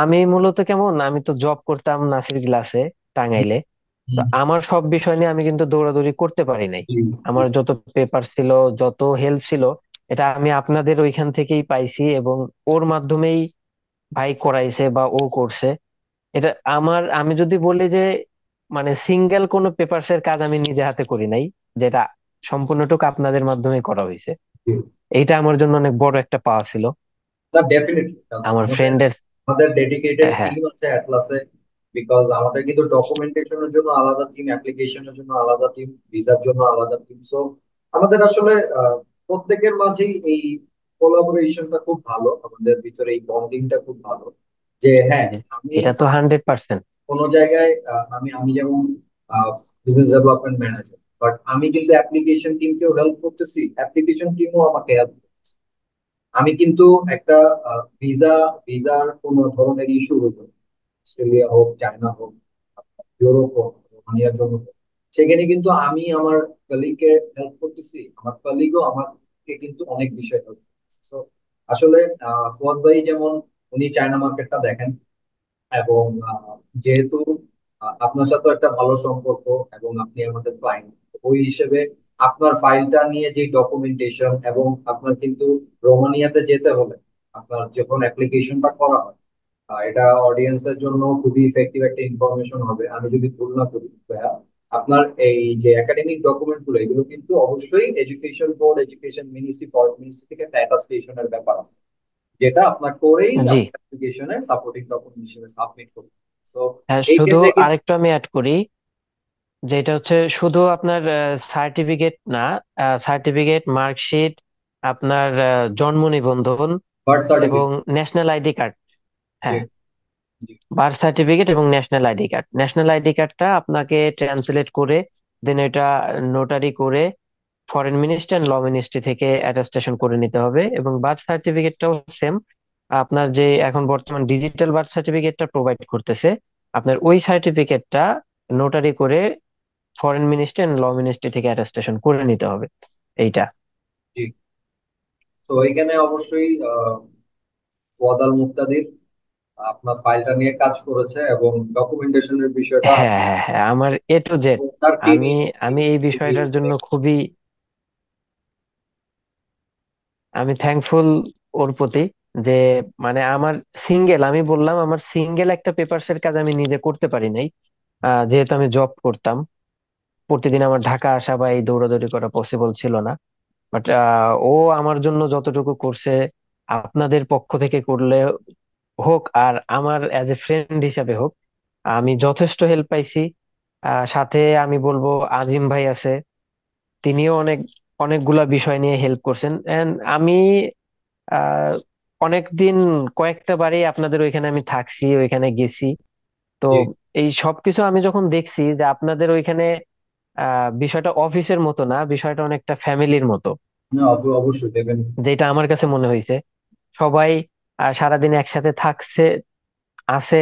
আমি মূলত কেমন, আমি তো জব করতাম নাসির গ্লাসে, টাঙ্গাইলে। তো আমার সব বিষয় নিয়ে আমি কিন্তু দৌড়াদৌড়ি করতে পারি নাই। আমার যত পেপার ছিল, যত হেল্প ছিল, এটা আমি আপনাদের ওইখান থেকেই পাইছি, এবং ওর মাধ্যমেই ভাই করাইছে বা ও করছে। এটা আমি যদি বলি যে মানে সিঙ্গেল কোনো পেপারস এর কাজ আমি নিজে হাতে করি নাই, যেটা সম্পূর্ণটুকু আপনাদের মাধ্যমে করা হয়েছে। এইটা আমার জন্য অনেক বড় একটা পাওয়া ছিল। না, ডেফিনেটলি আমার আমাদের ফ্রেন্ডের, আমাদের ডেডিকেটেড হ্যাঁ টিম আছে অ্যাটলাসে। বিকজ আমাদের কিন্তু ডকুমেন্টেশনের জন্য আলাদা টিম, অ্যাপ্লিকেশনের জন্য আলাদা টিম, ভিসার জন্য আলাদা টিম। সো আমাদের আসলে প্রত্যেকের মাঝেই এই কোলাবোরেশনটা খুব ভালো, আমাদের ভিতরে এই বন্ডিংটা খুব ভালো। যে হ্যাঁ, জি, আমি এটা তো 100%। কোনো জায়গায় আমি আমি যেমন বিজনেস ডেভেলপমেন্ট ম্যানেজার, বাট আমি কিন্তু অ্যাপ্লিকেশন টিমকেও হেল্প করতেছি, অ্যাপ্লিকেশন টিমও আমাকে হেল্প। আমি কিন্তু একটা ভিসা ভিসার কোন ধরনের ইস্যু হতো, অস্ট্রেলিয়া হোক, চায়না হোক, ইউরোপ হোক, রোমানিয়ার জন্য হোক, সেখানে কিন্তু আমি আমার কলিগকে হেল্প করতেছি, আমার কলিগও আমাকে কিন্তু অনেক বিষয় হেল্প করতেছে। So, আসলে ফুয়াদ ভাই যেমন উনি চায়না মার্কেটটা দেখেন, এবং যেহেতু আপনার সাথে একটা ভালো সম্পর্ক এবং আপনি আমাদের ক্লায়েন্ট, ওই হিসেবে আপনার ফাইলটা নিয়ে যে ডকুমেন্টেশন, এবং আপনার কিন্তু রোমানিয়াতে যেতে হলে আপনার যখন অ্যাপ্লিকেশনটা করা হয়, এটা অডিয়েন্সের জন্য খুবই ইফেক্টিভ একটা ইনফরমেশন হবে আমি যদি ভুল না করি ভাইয়া। আপনার এই যে একাডেমিক ডকুমেন্ট গুলো, এগুলো কিন্তু অবশ্যই education board, education ministry, foreign ministry থেকে একটা অ্যাটাস্টেশনের ব্যাপার আছে, যেটা আপনার করেই জি। আপনার অ্যাপ্লিকেশনের সাপোর্টিং ডকুমেন্ট হিসেবে সাবমিট করবেন। তো হ্যাঁ, এই শুধু ক্ষেত্রে কিন্তু আরেকটু আমি অ্যাড করি, যেটা হচ্ছে শুধু আপনার সার্টিফিকেট না, সার্টিফিকেট, মার্কশিট, আপনার জন্ম নিবন্ধন বার্থ এবং সার্টিফিকেট। National ID card. জি, হ্যাঁ, জি, বার্থ সার্টিফিকেট এবং national ID card. National ID কার্ডটা আপনাকে ট্রান্সলেট করে দেন এটা নোটারি করে foreign ministry and law ministry থেকে অ্যাটাস্টেশন করে নিতে হবে। এবং বার্থ সার্টিফিকেটটাও সেম, আপনার যে এখন বর্তমান ডিজিটাল বার্থ সার্টিফিকেটটা প্রোভাইড করতেছে, আপনার ওই সার্টিফিকেটটা নোটারি করে foreign ministry and law ministry থেকে অ্যাটাস্টেশন করে নিতে হবে এইটা। জি। তো এখানে অবশ্যই ফুয়াদ আল মুক্তাদির আপনার ফাইলটা নিয়ে কাজ করেছে, এবং ডকুমেন্টেশনের বিষয়টা হ্যাঁ, হ্যাঁ, হ্যাঁ, আমার এ টু জেড। তার আমি টিমই আমি এই খুবই বিষয়টার জন্য দেখেছে। খুবই আমি থ্যাঙ্কফুল ওর প্রতি, যে মানে আমার সিঙ্গেল, আমি বললাম আমার সিঙ্গেল একটা পেপারস এর কাজ আমি নিজে করতে পারি নাই, যেহেতু আমি জব করতাম। প্রতিদিন আমার ঢাকা আসা বা এই দৌড়াদৌড়ি করা পসিবল ছিল না। বাট ও আমার জন্য যতটুকু করছে, আপনাদের পক্ষ থেকে করলে হোক আর আমার অ্যাজ এ ফ্রেন্ড হিসাবে হোক, আমি যথেষ্ট হেল্প পাইছি। সাথে আমি বলবো আজিম ভাই আছে, তিনিও অনেকগুলা বিষয় নিয়ে হেল্প করছেন। এন্ড আমি আহ অনেকদিন, কয়েকটা বারই আপনাদের ওইখানে আমি থাকছি, ওইখানে গেছি। তো জি। এই সবকিছু আমি যখন দেখছি যে আপনাদের ওইখানে বিষয়টা অফিসের মতো না, বিষয়টা অনেকটা ফ্যামিলির মতো, না, অবশ্যই দেবেন। যেটা আমার কাছে মনে হয়েছে। সবাই সারাদিন একসাথে থাকছে, আছে,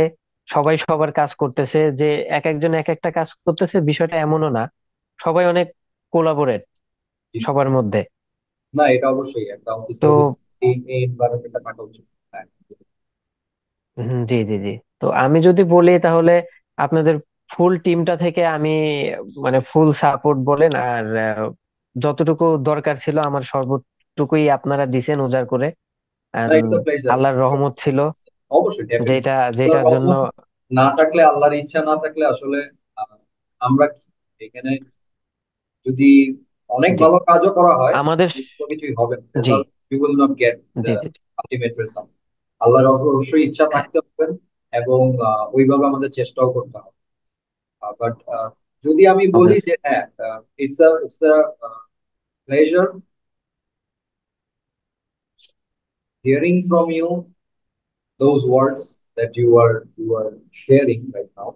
সবাই সবার কাজ করতেছে, যে এক একজন এক একটা কাজ করতেছে বিষয়টা এমনও না, সবাই অনেক কোলাবোরেট সবার মধ্যে। না, এটা অবশ্যই একটা তো অফিসের ভিতরে এই এনভায়রনমেন্টটা থাকা উচিত। হ্যাঁ। জি, জি, জি। তো আমি যদি বলি তাহলে আপনাদের ফুল টিমটা থেকে আমি মানে ফুল সাপোর্ট বলেন, আর যতটুকু দরকার ছিল আমার সর্বটুকুই আপনারা দিছেন উজাড় করে। না, And ইটস আ প্লেজার। আল্লাহর রহমত ছিল, অবশ্যই ডেফিনেটলি। যেটা আল্লাহর যেটার জন্য। রহমত না থাকলে, আল্লাহর ইচ্ছা না থাকলে আসলে আহ, আমরা কি এখানে যদি অনেক জি, ভালো কাজও করা হয়, আমাদের। কোনো কিছুই হবে না, জি, result you will not get জি, দ্য জি, জি। Ultimate result. আল্লাহর অবশ্যই ইচ্ছা থাকতে হবে, এবং ওইভাবে আমাদের চেষ্টাও করতে হবে। বাট যদি আমি বলি যে Obviously. হ্যাঁ, it's a pleasure hearing from you those words that you are sharing right now.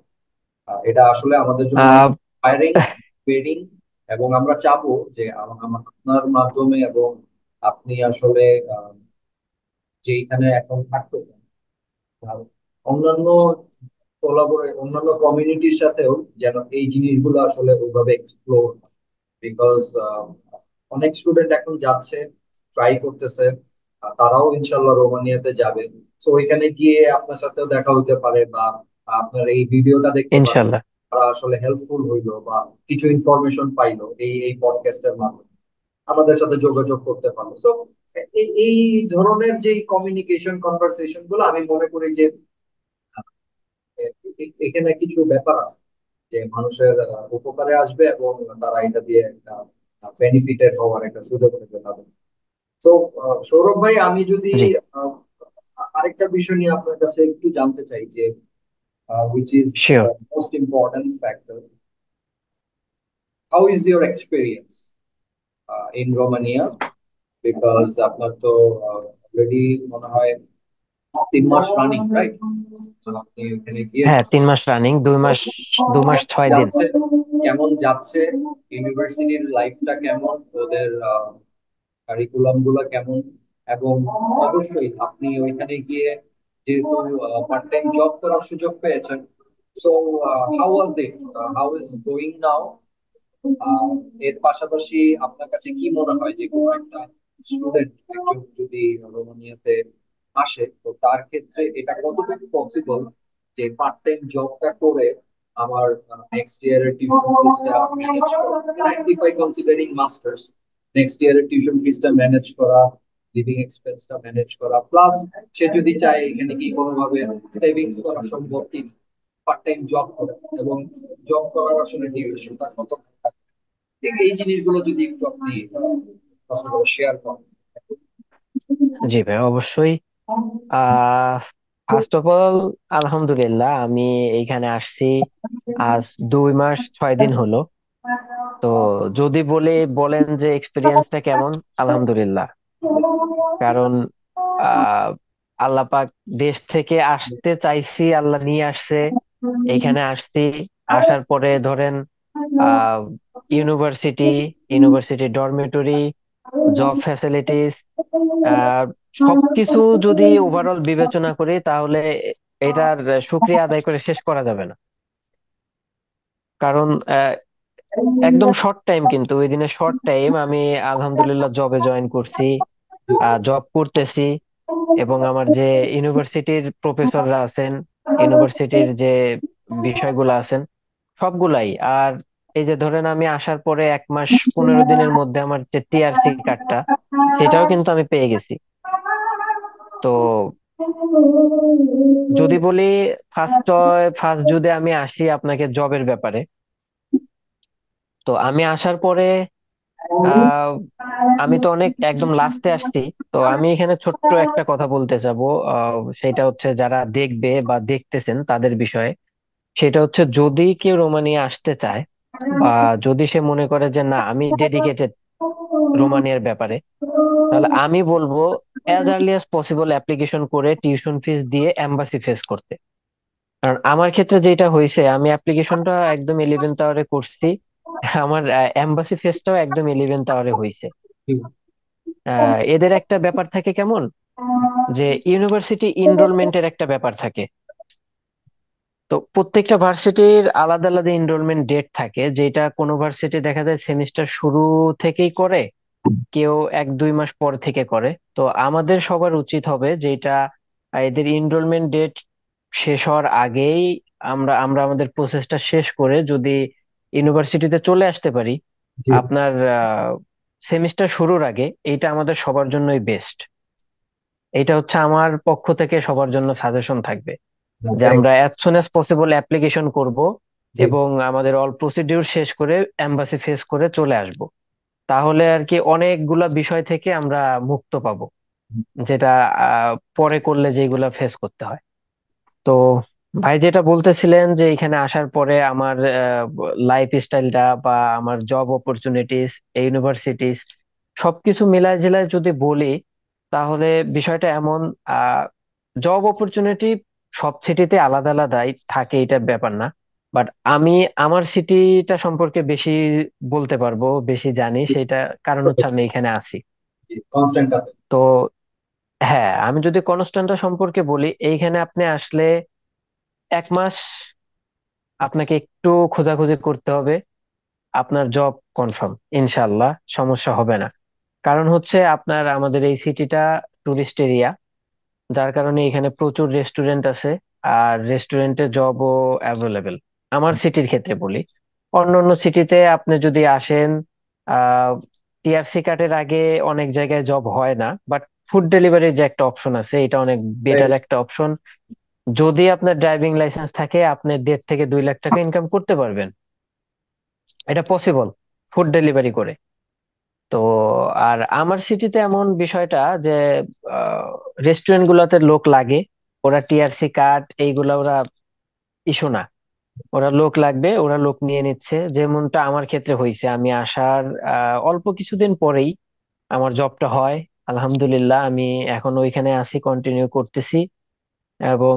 এটা আসলে আমাদের জন্য অনেক আহ ফায়ারিং, মোটিভেটিং, এবং আমরা চাবো যে আপনার মাধ্যমে, এবং আপনি আসলে আহ, যেখানে এখন থাকতেছেন, আর অন্যান্য অন্যান্য কমিউনিটির সাথেও যেন এই জিনিসগুলো আসলে ওইভাবে এক্সপ্লোর, বিকজ অনেক স্টুডেন্ট এখন যাচ্ছে, ট্রাই করতেছে, তারাও ইনশাল্লাহ রোমানিয়াতে যাবে। তো ওইখানে গিয়ে আপনার সাথেও দেখা হতে পারে, বা আপনার এই ভিডিওটা দেখতে পারে, ইনশাল্লাহ। তারা আসলে হেল্পফুল হইলো বা কিছু ইনফরমেশন পাইলো এই এই পডকাস্টের মাধ্যমে, আমাদের সাথে যোগাযোগ করতে পারলো। সো এই এই ধরনের যে কমিউনিকেশন কনভারসেশন গুলো, আমি মনে করি যে এখানে কিছু ব্যাপার আছে যে মানুষের উপকারে আসবে, এবং তারা এটা দিয়ে একটা বেনিফিটেড হওয়ার একটা সুযোগ থাকবে তাদের। তো সৌরভ ভাই, আমি যদি জি, আহ, আরেকটা বিষয় নিয়ে আপনার কাছে একটু জানতে চাই যে which is sure. the most important factor, how is your experience in Romania, because আপনার তো অলরেডি মনে হয় 3 মাস রানিং, রাইট? আপনি ওখানে হ্যাঁ, গিয়েছেন, 3 মাস রানিং, 2 মাস, 2 মাস কেমন 6 দিন। যাচ্ছে? কেমন যাচ্ছে, ইউনিভার্সিটির লাইফটা কেমন, ওদের কারিকুলাম গুলো কেমন, এবং অবশ্যই আপনি ওইখানে গিয়ে যেহেতু পার্ট টাইম জব করার সুযোগ পেয়েছেন, so how was it, how is going now? আহ, এর পাশাপাশি আপনার কাছে কি মনে হয় যে কোনো একটা স্টুডেন্ট একজন যদি রোমানিয়াতে আসে, তো তার ক্ষেত্রে এটা কতটুকু পসিবল যে পার্ট টাইম জবটা করে আমার নেক্সট ইয়ারের টিউশন ফিসটা ম্যানেজ করা, if I considering masters, next ইয়ারের টিউশন ফিসটা ম্যানেজ করা, লিভিং এক্সপেন্সটা ম্যানেজ করা, প্লাস সে যদি চায় এখানে কি কোনোভাবে সেভিংস করা সম্ভব কি পার্ট টাইম জব করে, এবং জব করার আসলে ডিউরেশনটা কত, ঠিক এই জিনিসগুলো যদি একটু আপনি কষ্ট করে শেয়ার করেন। জি ভাই, অবশ্যই। আহ ফার্স্ট অফ অল, আলহামদুলিল্লাহ, আমি এইখানে আসছি আজ 2 মাস 6 দিন হলো। তো যদি বলেন যে এক্সপিরিয়েন্সটা কেমন, আলহামদুলিল্লাহ। কারণ আহ আল্লাহ পাক দেশ থেকে আসতে চাইছি, আল্লাহ নিয়ে আসছে। এইখানে আসছি, আসার পরে ধরেন আহ university university dormitory, job facilities, আহ সবকিছু যদি ওভারঅল বিবেচনা করি, তাহলে এটার শুকরিয়া আদায় করে শেষ করা যাবে না। কারণ একদম শর্ট টাইম, কিন্তু ওই দিনে শর্ট টাইম আমি আলহামদুলিল্লাহ জবে জয়েন করছি, জব করতেছি। এবং আমার যে ইউনিভার্সিটির প্রফেসররা আছেন, ইউনিভার্সিটির যে বিষয়গুলো আছেন, সবগুলাই। আর এই যে ধরেন আমি আসার পরে 1 মাস 15 দিনের মধ্যে আমার যে টিআরসি কার্ডটা, সেটাও কিন্তু আমি পেয়ে গেছি। তো যদি বলি, ফার্স্ট যদি আমি আসি আপনাকে জবের ব্যাপারে, তো আমি আসার পরে আহ আমি তো অনেক একদম লাস্টে আসছি। তো আমি এখানে ছোট্ট একটা কথা বলতে চাবো, সেটা হচ্ছে যারা দেখবে বা দেখতেছেন তাদের বিষয়ে। সেটা হচ্ছে, যদি কেউ রোমানিয়া আসতে চায়, বা যদি সে মনে করে যে না, আমি ডেডিকেটেড রোমানিয়ার ব্যাপারে, তাহলে আমি বলবো as early as possible application করে টিউশন ফিস দিয়ে এম্বাসি ফেস করতে। কারণ আমার ক্ষেত্রে যেটা হয়েছে, আমি অ্যাপ্লিকেশনটা একদম 11th আওয়ারে করছি, আমার এম্বাসি ফেসটাও একদম 11th আওয়ারে হয়েছে। এদের একটা ব্যাপার থাকে কেমন, যে ইউনিভার্সিটি ইনরোলমেন্টের একটা ব্যাপার থাকে। তো প্রত্যেকটা ভার্সিটির আলাদা আলাদা এনরোলমেন্ট ডেট থাকে, যেটা কোনো ভার্সিটি দেখা যায় সেমিস্টার শুরু থেকেই করে, কেউ 1-2 মাস পর থেকে করে। তো আমাদের সবার উচিত হবে যেটা এদের এনরোলমেন্ট ডেট শেষ হওয়ার আগেই আমরা আমরা আমাদের প্রসেসটা শেষ করে যদি ইউনিভার্সিটিতে চলে আসতে পারি জি, আপনার সেমিস্টার শুরুর আগে, এইটা আমাদের সবার জন্যই বেস্ট। এটা হচ্ছে আমার পক্ষ থেকে সবার জন্য সাজেশন থাকবে, যে থ্যাংক, আমরা as soon as possible application করব, জি, এবং আমাদের অল প্রসিডিউর শেষ করে এম্বাসি ফেস করে চলে আসব। তাহলে আর কি অনেকগুলা বিষয় থেকে আমরা মুক্ত পাবো, যেটা পরে করলে যেগুলা ফেস করতে হয়। তো ভাই, যেটা বলতেছিলেন যে এখানে আসার পরে আমার লাইফ স্টাইলটা বা আমার জব অপরচুনিটিস, ইউনিভার্সিটিস, সবকিছু মিলায় ঝিলায় যদি বলি, তাহলে বিষয়টা এমন, জব অপরচুনিটি সব সিটিতে আলাদা আলাদাই থাকে, এটা ব্যাপার না। বাট আমি আমার সিটিটা সম্পর্কে বেশি বলতে পারবো, বেশি জানি সেটা, কারণ হচ্ছে আমি এখানে আছি। কনস্ট্যান্ট। তো হ্যাঁ, আমি যদি কনস্ট্যান্টটা সম্পর্কে বলি, এইখানে আপনি আসলে 1 মাস আপনাকে একটু খোঁজাখুঁজি করতে হবে, আপনার জব কনফার্ম, ইনশাল্লাহ সমস্যা হবে না। কারণ হচ্ছে আপনার আমাদের এই সিটিটা টুরিস্ট এরিয়া, যার কারণে এখানে প্রচুর রেস্টুরেন্ট আছে, আর রেস্টুরেন্টে জবও অ্যাভেলেবেল। আমার সিটির ক্ষেত্রে বলি, অন্য অন্য সিটিতে আপনি যদি আসেন, টিআরসি কার্ডের আগে অনেক জায়গায় জব হয় না, বাট ফুড ডেলিভারির যে একটা অপশন আছে, এটা অনেক বেটার একটা অপশন। যদি আপনার ড্রাইভিং লাইসেন্স থাকে, আপনি 1.5 থেকে 2 লাখ টাকা ইনকাম করতে পারবেন। এটা পসিবল, ফুড ডেলিভারি করে। তো আর আমার সিটিতে এমন বিষয়টা যে রেস্টুরেন্ট গুলাতে লোক লাগে, ওরা টিআরসি কার্ড এইগুলা ওরা ইস্যু না, ওরা লোক লাগবে, ওরা লোক নিয়ে নিচ্ছে। যেমনটা আমার ক্ষেত্রে হয়েছে, আমি আসার অল্প কিছুদিন পরেই আমার জবটা হয়। আলহামদুলিল্লাহ, আমি এখন ওইখানে আছি, কন্টিনিউ করতেছি। এবং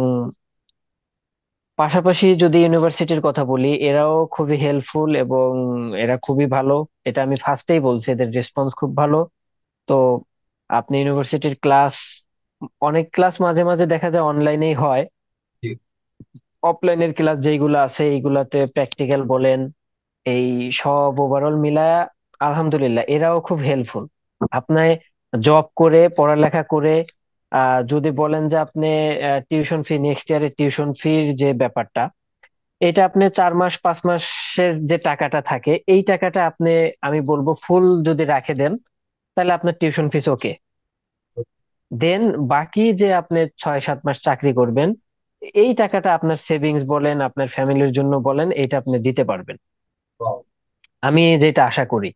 পাশাপাশি যদি ইউনিভার্সিটির কথা বলি, এরাও খুবই হেল্পফুল এবং এরা খুবই ভালো। এটা আমি ফার্স্টেই বলছি, এদের রেসপন্স খুব ভালো। তো আপনি ইউনিভার্সিটির ক্লাস, অনেক ক্লাস মাঝে মাঝে দেখা যায় অনলাইনেই হয়। জি। অফলাইনের ক্লাস যেইগুলো আছে এইগুলাতে প্র্যাকটিক্যাল বলেন, এই সব ওভারঅল মিলায়া আলহামদুলিল্লাহ এরাও খুব হেল্পফুল। আপনি জব করে পড়ালেখা করে যদি বলেন যে আপনি টিউশন ফি, নেক্সট ইয়ারের টিউশন ফির যে ব্যাপারটা, এটা আপনি 4 মাস 5 মাসের যে টাকাটা থাকে এই টাকাটা আপনি, আমি বলবো ফুল যদি রাখে দেন, তাহলে আপনার টিউশন ফিস ওকে। দেন বাকি যে আপনি 6 7 মাস চাকরি করবেন, এই টাকাটা আপনার সেভিংস বলেন, আপনার ফ্যামিলির জন্য বলেন, এটা আপনি দিতে পারবেন। Wow. আমি যেটা আশা করি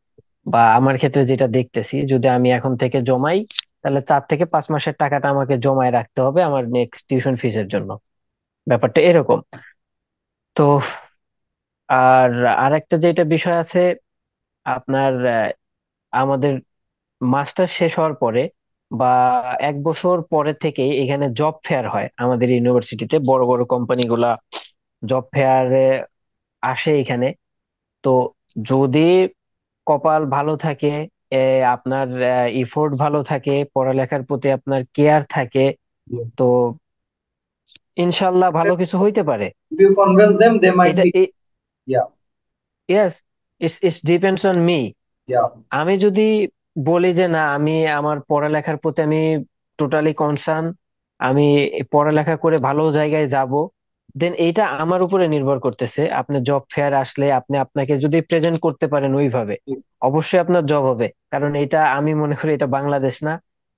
বা আমার ক্ষেত্রে যেটা দেখতেছি, যদি আমি এখন থেকে জমাই, তাহলে 4 থেকে 5 মাসের টাকাটা আমাকে জমায় রাখতে হবে আমার নেক্সট টিউশন ফিসের জন্য। ব্যাপারটা এরকম। তো আর আরেকটা যেটা বিষয় আছে, আপনার আমাদের মাস্টার শেষ হওয়ার পরে বা 1 বছর পরে থেকেই এখানে জব ফেয়ার হয় আমাদের ইউনিভার্সিটিতে। বড় বড় কোম্পানিগুলা জব ফেয়ারে আসে এখানে। তো যদি কপাল ভালো থাকে, এ, আপনার ইফোর্ট ভালো থাকে, পড়ালেখার প্রতি আপনার কেয়ার থাকে, তো ইনশাল্লাহ ভালো কিছু হইতে পারে। If you convince them, they might এটা be. Yeah, yes, it's depends on me. yeah. আমি যদি বলি যে না, আমি আমার পড়ালেখার প্রতি আমি টোটালি কনসার্ন, আমি পড়ালেখা করে ভালো জায়গায় যাব, দেন এইটা আমার উপরে নির্ভর করতেছে। আপনি জব ফেয়ার আসলে আপনি আপনাকে যদি প্রেজেন্ট করতে পারেন ওইভাবে, অবশ্যই আপনার জব হবে। কারণ এটা আমি মনে করি এটা বাংলাদেশ না,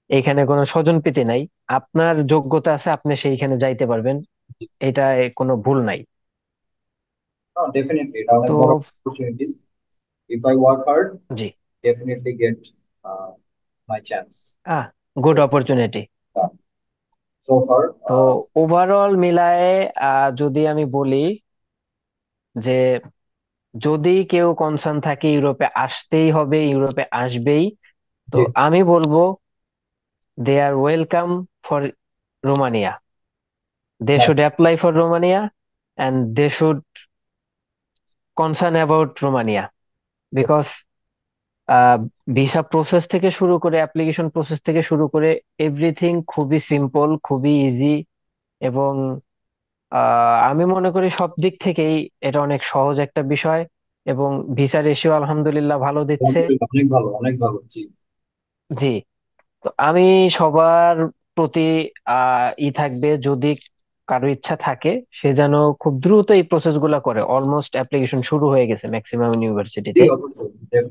এইখানে কোনো স্বজনপ্রীতি নাই। আপনার যোগ্যতা আছে, আপনি সেইখানে যাইতে পারবেন, এটা কোনো ভুল নাই। No, definitely. এটা অনেক তো বড় opportunities. If I work hard, G, definitely get uh, my chance. Good So, opportunity. so far, তো ওভারঅল মিলায়ে যদি আমি বলি যে যদি কেউ কনসার্ন থাকে ইউরোপে আসতেই হবে, ইউরোপে আসবেই, তো জি, আমি বলবো they are welcome for Romania. They হ্যাঁ, should apply for Romania and they should concern about Romania, because visa process থেকে শুরু করে অ্যাপ্লিকেশন প্রসেস থেকে শুরু করে এভরিথিং খুবই সিম্পল, খুবই ইজি। এবং আমি মনে করি সব দিক থেকেই এটা অনেক সহজ একটা বিষয়। এবং ভিসা রেশিও আলহামদুলিল্লাহ ভালো দিচ্ছে। আলহামদুলিল্লাহ, অনেক ভালো, অনেক ভালো। জি, জি। তো আমি সবার প্রতি থাকবে, যদি কারো ইচ্ছা থাকে সে যেন খুব দ্রুত এই প্রসেস গুলা করে। অলমোস্ট অ্যাপ্লিকেশন শুরু হয়ে গেছে ম্যাক্সিমাম জি, ইউনিভার্সিটিতে। অবশ্যই,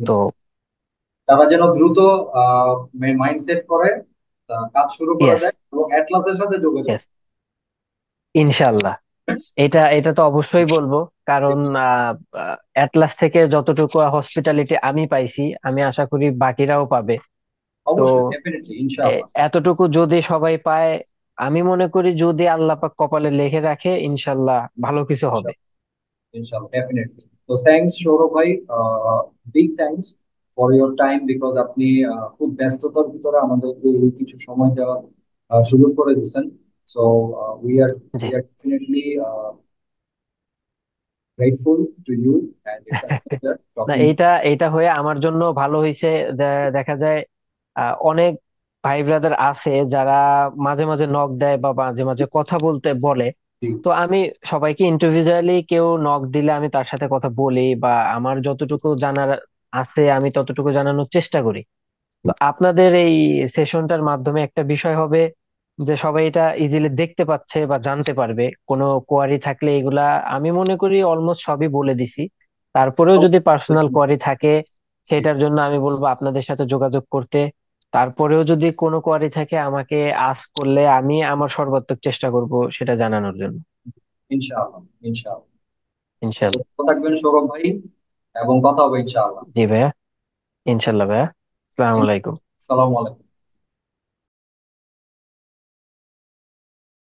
তো definitely. তারা যেন দ্রুত মাইন্ড সেট করে, কাজ শুরু করে ইয়েস, দেয় এবং অ্যাটলাসের সাথে যোগাযোগ। ইয়েস, ইনশাল্লাহ। এটা এটা তো অবশ্যই বলবো। কারণ অ্যাটলাস থেকে যতটুকু হসপিটালিটি আমি পাইছি, আমি আশা করি বাকিরাও পাবে। তো অবশ্যই, ডেফিনেটলি, ইনশাআল্লাহ। এতটুকু যদি সবাই পায়, আমি মনে করি যদি আল্লাহ পাক কপালে লিখে রাখে, ইনশাল্লাহ ভালো কিছু হবে। ইনশাআল্লাহ, ইনশাআল্লাহ, ডেফিনেটলি। তো থ্যাঙ্কস সৌরভ ভাই, big thanks for your time, because আপনি খুব ব্যস্ততার ভিতরে আমাদেরকে এই কিছু সময় দেওয়ার সুযোগ করে দিচ্ছেন। সো উই আর জি। We are definitely grateful to you, and it's a pleasure না, টকিং। এইটা এইটা হয়ে আমার জন্য ভালো হয়েছে। দেখা যায় অনেক ভাই ব্রাদার আছে যারা মাঝে মাঝে নক দেয় বা মাঝে মাঝে কথা বলতে বলে। তো আমি সবাইকে ইন্ডিভিজুয়ালি কেউ নক দিলে আমি তার সাথে কথা বলি, বা আমার যতটুকু জানার আছে আমি ততটুকু জানানোর চেষ্টা করি। তো আপনাদের এই সেশনটার মাধ্যমে একটা বিষয় হবে যে সবাই এটা ইজিলি দেখতে পাচ্ছে বা জানতে পারবে। কোনো কোয়ারি থাকলে এগুলা আমি মনে করি অলমোস্ট সবই বলে দিছি। তারপরেও যদি পার্সোনাল কোয়ারি থাকে, সেটার জন্য আমি বলবো আপনাদের সাথে যোগাযোগ করতে। তারপরেও যদি কোনো কোয়ারি থাকে আমাকে আস্ক করলে আমি আমার সর্বাত্মক চেষ্টা করব সেটা জানানোর জন্য। ইনশাআল্লাহ, ইনশাআল্লাহ। তো ইনশাল্লাহ। ভালো থাকবেন সৌরভ ভাই, এবং কথা হবে ইনশাআল্লাহ। জি ভাইয়া, ইনশাল্লাহ ভাইয়া। আসসালামু আলাইকুম। আসসালামু আলাইকুম।